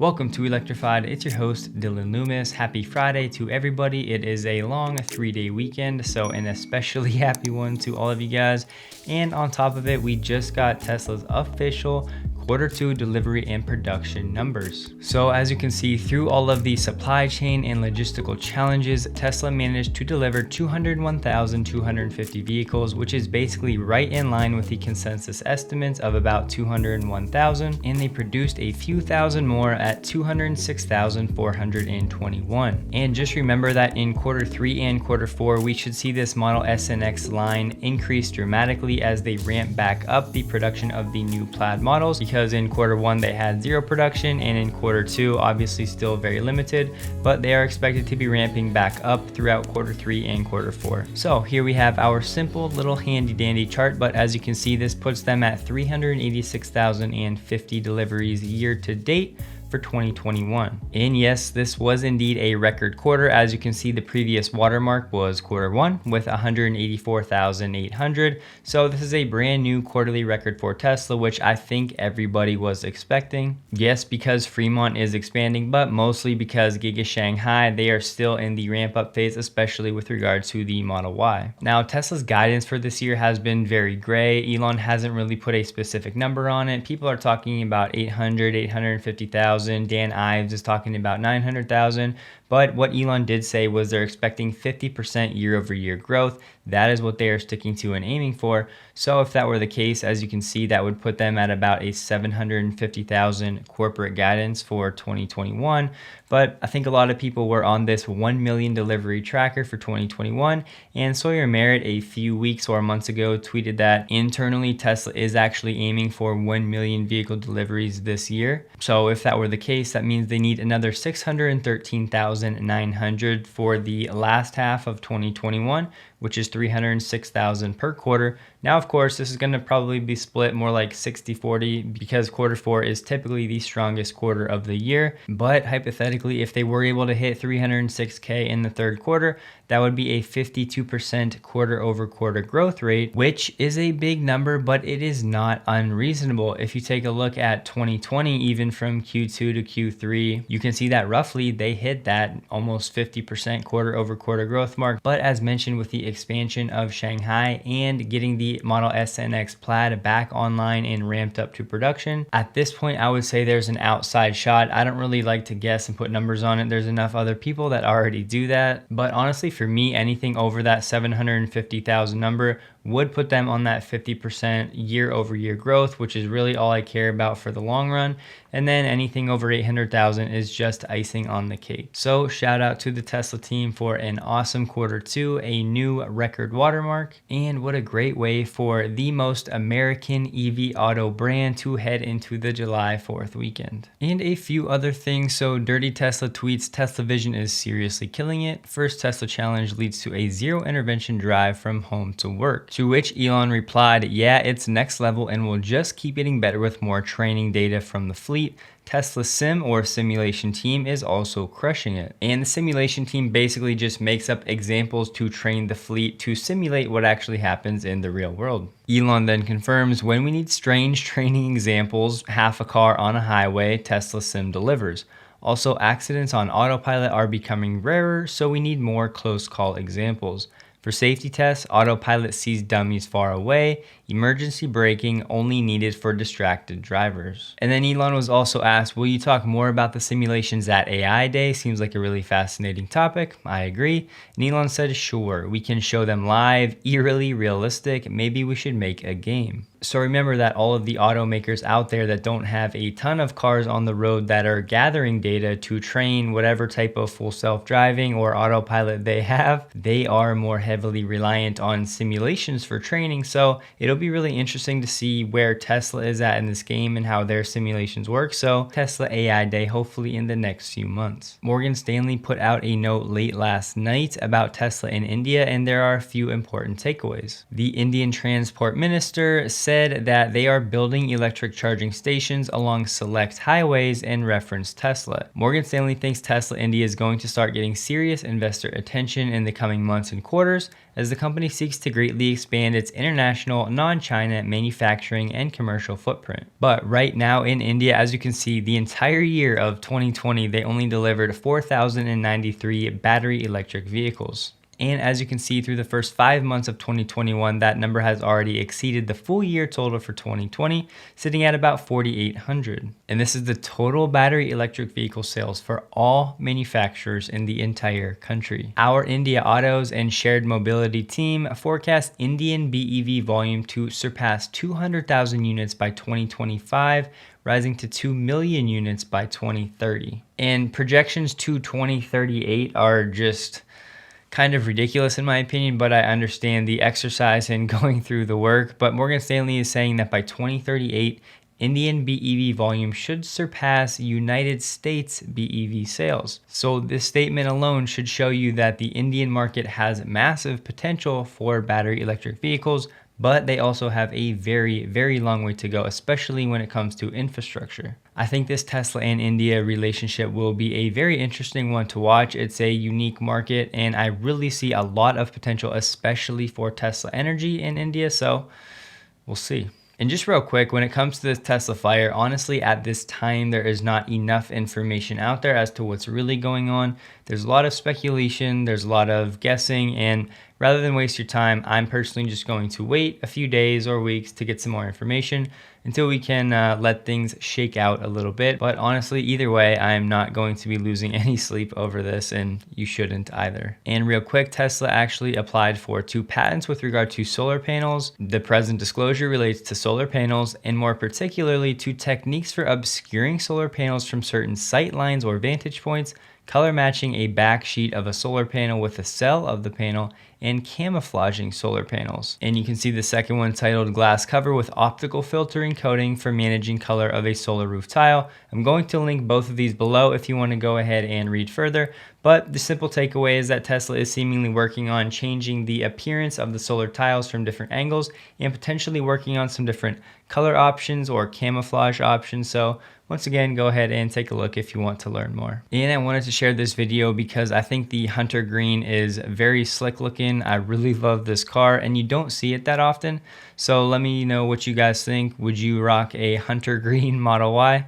Welcome to Electrified. It's your host, Dylan Loomis. Happy Friday to everybody. It is a long 3-day weekend, so an especially happy one to all of you guys. And on top of it, we just got Tesla's official Q2 delivery and production numbers. So as you can see, through all of the supply chain and logistical challenges, Tesla managed to deliver 201,250 vehicles, which is basically right in line with the consensus estimates of about 201,000, and they produced a few thousand more at 206,421. And just remember that in Q3 and Q4, we should see this Model S and X line increase dramatically as they ramp back up the production of the new Plaid models, because in Q1 they had zero production, and in Q2 obviously still very limited, but they are expected to be ramping back up throughout Q3 and Q4. So here we have our simple little handy dandy chart, but as you can see, this puts them at 386,050 deliveries year to date for 2021. And yes, this was indeed a record quarter. As you can see, the previous watermark was Q1 with 184,800. So this is a brand new quarterly record for Tesla, which I think everybody was expecting. Yes, because Fremont is expanding, but mostly because Giga Shanghai, they are still in the ramp up phase, especially with regards to the Model Y. Now, Tesla's guidance for this year has been very gray. Elon hasn't really put a specific number on it. People are talking about 850,000. Dan Ives is talking about 900,000. But what Elon did say was they're expecting 50% year-over-year growth. That is what they are sticking to and aiming for. So if that were the case, as you can see, that would put them at about a 750,000 corporate guidance for 2021. But I think a lot of people were on this 1 million delivery tracker for 2021. And Sawyer Merritt a few weeks or months ago tweeted that internally Tesla is actually aiming for 1 million vehicle deliveries this year. So if that were the case, that means they need another 613,900 for the last half of 2021, which is 306,000 per quarter. Now, of course, this is going to probably be split more like 60-40 because Q4 is typically the strongest quarter of the year. But hypothetically, if they were able to hit 306K in the third quarter, that would be a 52% quarter-over-quarter growth rate, which is a big number, but it is not unreasonable. If you take a look at 2020, even from Q2 to Q3, you can see that roughly they hit that almost 50% quarter-over-quarter growth mark. But as mentioned, with the expansion of Shanghai and getting the Model S and X Plaid back online and ramped up to production, at this point I would say there's an outside shot. I don't really like to guess and put numbers on it. There's enough other people that already do that. But honestly, for me, anything over that 750,000 number would put them on that 50% year-over-year growth, which is really all I care about for the long run. And then anything over 800,000 is just icing on the cake. So shout out to the Tesla team for an awesome Q2, a new record watermark, and what a great way for the most American EV auto brand to head into the July 4th weekend. And a few other things. So Dirty Tesla tweets, Tesla Vision is seriously killing it. First Tesla challenge leads to a zero intervention drive from home to work. To which Elon replied, yeah, it's next level and will just keep getting better with more training data from the fleet. Tesla Sim or simulation team is also crushing it. And the simulation team basically just makes up examples to train the fleet to simulate what actually happens in the real world. Elon then confirms, when we need strange training examples, half a car on a highway, Tesla Sim delivers. Also, accidents on Autopilot are becoming rarer, so we need more close call examples. For safety tests, Autopilot sees dummies far away, emergency braking only needed for distracted drivers. And then Elon was also asked, will you talk more about the simulations at AI Day? Seems like a really fascinating topic. I agree. And Elon said, sure, we can show them live, eerily realistic. Maybe we should make a game. So remember that all of the automakers out there that don't have a ton of cars on the road that are gathering data to train whatever type of full self-driving or autopilot they have, they are more heavily reliant on simulations for training. So it'll be really interesting to see where Tesla is at in this game and how their simulations work. So Tesla AI Day, hopefully in the next few months. Morgan Stanley put out a note late last night about Tesla in India, and there are a few important takeaways. The Indian Transport Minister said that they are building electric charging stations along select highways and referenced Tesla. Morgan Stanley thinks Tesla India is going to start getting serious investor attention in the coming months and quarters as the company seeks to greatly expand its international, non-China manufacturing and commercial footprint. But right now in India, as you can see, the entire year of 2020, they only delivered 4,093 battery electric vehicles. And as you can see through the first 5 months of 2021, that number has already exceeded the full year total for 2020, sitting at about 4,800. And this is the total battery electric vehicle sales for all manufacturers in the entire country. Our India Autos and Shared Mobility team forecast Indian BEV volume to surpass 200,000 units by 2025, rising to 2 million units by 2030. And projections to 2038 are just kind of ridiculous in my opinion, but I understand the exercise in going through the work. But Morgan Stanley is saying that by 2038, Indian BEV volume should surpass United States BEV sales. So this statement alone should show you that the Indian market has massive potential for battery electric vehicles, but they also have a very, very long way to go, especially when it comes to infrastructure. I think this Tesla and India relationship will be a very interesting one to watch. It's a unique market, and I really see a lot of potential, especially for Tesla Energy in India, so we'll see. And just real quick, when it comes to this Tesla fire, honestly, at this time, there is not enough information out there as to what's really going on. There's a lot of speculation, there's a lot of guessing, and rather than waste your time, I'm personally just going to wait a few days or weeks to get some more information until we can let things shake out a little bit. But honestly, either way, I'm not going to be losing any sleep over this, and you shouldn't either. And real quick, Tesla actually applied for 2 patents with regard to solar panels. The present disclosure relates to solar panels, and more particularly to techniques for obscuring solar panels from certain sight lines or vantage points, color matching a back sheet of a solar panel with the cell of the panel, and camouflaging solar panels. And you can see the second one titled Glass Cover with Optical Filtering Coating for Managing Color of a Solar Roof Tile. I'm going to link both of these below if you want to go ahead and read further. But the simple takeaway is that Tesla is seemingly working on changing the appearance of the solar tiles from different angles and potentially working on some different color options or camouflage options. So once again, go ahead and take a look if you want to learn more. And I wanted to share this video because I think the Hunter Green is very slick looking. I really love this car, and you don't see it that often. So let me know what you guys think. Would you rock a Hunter Green Model Y?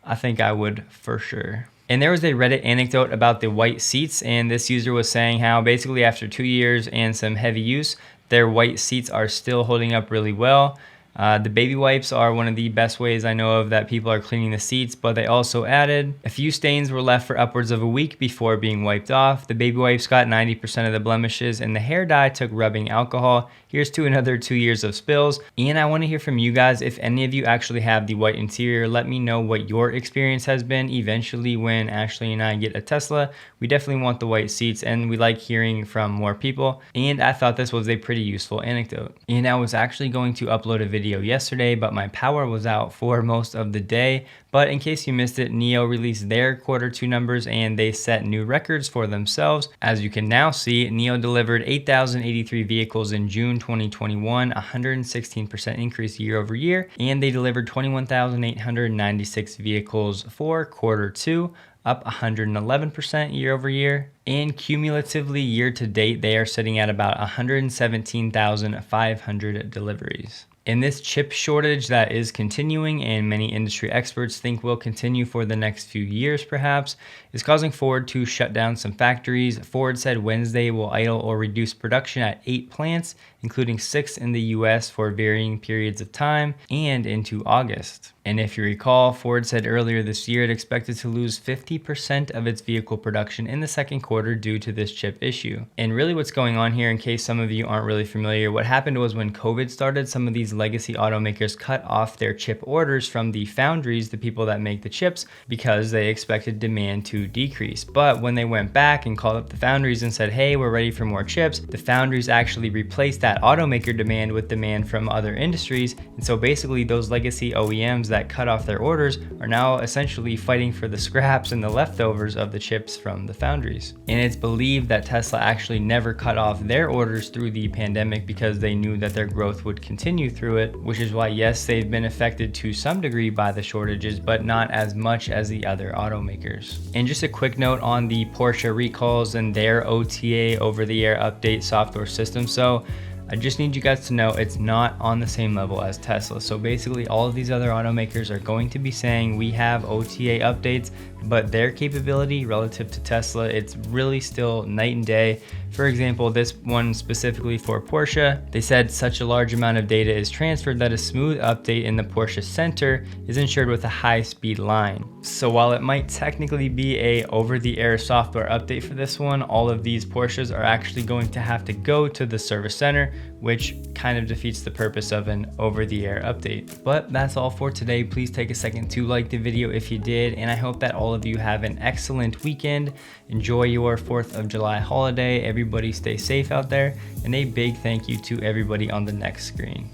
I think I would for sure. And there was a Reddit anecdote about the white seats, and this user was saying how basically after 2 years and some heavy use, their white seats are still holding up really well. The baby wipes are one of the best ways I know of that people are cleaning the seats, but they also added a few stains were left for upwards of a week before being wiped off. The baby wipes got 90% of the blemishes, and the hair dye took rubbing alcohol. Here's to another 2 years of spills. And I want to hear from you guys. If any of you actually have the white interior, let me know what your experience has been. Eventually, when Ashley and I get a Tesla, we definitely want the white seats, and we like hearing from more people. And I thought this was a pretty useful anecdote. And I was actually going to upload a video yesterday, but my power was out for most of the day. But in case you missed it, NIO released their Q2 numbers, and they set new records for themselves. As you can now see, NIO delivered 8,083 vehicles in June 2021, 116% increase year over year, and they delivered 21,896 vehicles for Q2, up 111% year over year. And cumulatively year to date, they are sitting at about 117,500 deliveries. In this chip shortage that is continuing, and many industry experts think will continue for the next few years perhaps, is causing Ford to shut down some factories. Ford said Wednesday will idle or reduce production at 8 plants, including 6 in the US for varying periods of time and into August. And if you recall, Ford said earlier this year it expected to lose 50% of its vehicle production in the second quarter due to this chip issue. And really what's going on here, in case some of you aren't really familiar, what happened was when COVID started, some of these legacy automakers cut off their chip orders from the foundries, the people that make the chips, because they expected demand to decrease. But when they went back and called up the foundries and said, hey, we're ready for more chips, the foundries actually replaced that automaker demand with demand from other industries. And so basically those legacy OEMs that cut off their orders are now essentially fighting for the scraps and the leftovers of the chips from the foundries. And it's believed that Tesla actually never cut off their orders through the pandemic because they knew that their growth would continue through through it, which is why, yes, they've been affected to some degree by the shortages, but not as much as the other automakers. And just a quick note on the Porsche recalls and their OTA, over-the-air update software system. So I just need you guys to know it's not on the same level as Tesla. So basically all of these other automakers are going to be saying we have OTA updates, but their capability relative to Tesla, it's really still night and day. For example, this one specifically for Porsche, they said such a large amount of data is transferred that a smooth update in the Porsche center is ensured with a high-speed line. So while it might technically be a over-the-air software update for this one, all of these Porsches are actually going to have to go to the service center, which kind of defeats the purpose of an over-the-air update. But that's all for today. Please take a second to like the video if you did, and I hope that all of you have an excellent weekend. Enjoy your 4th of July holiday. Everybody stay safe out there, and a big thank you to everybody on the next screen.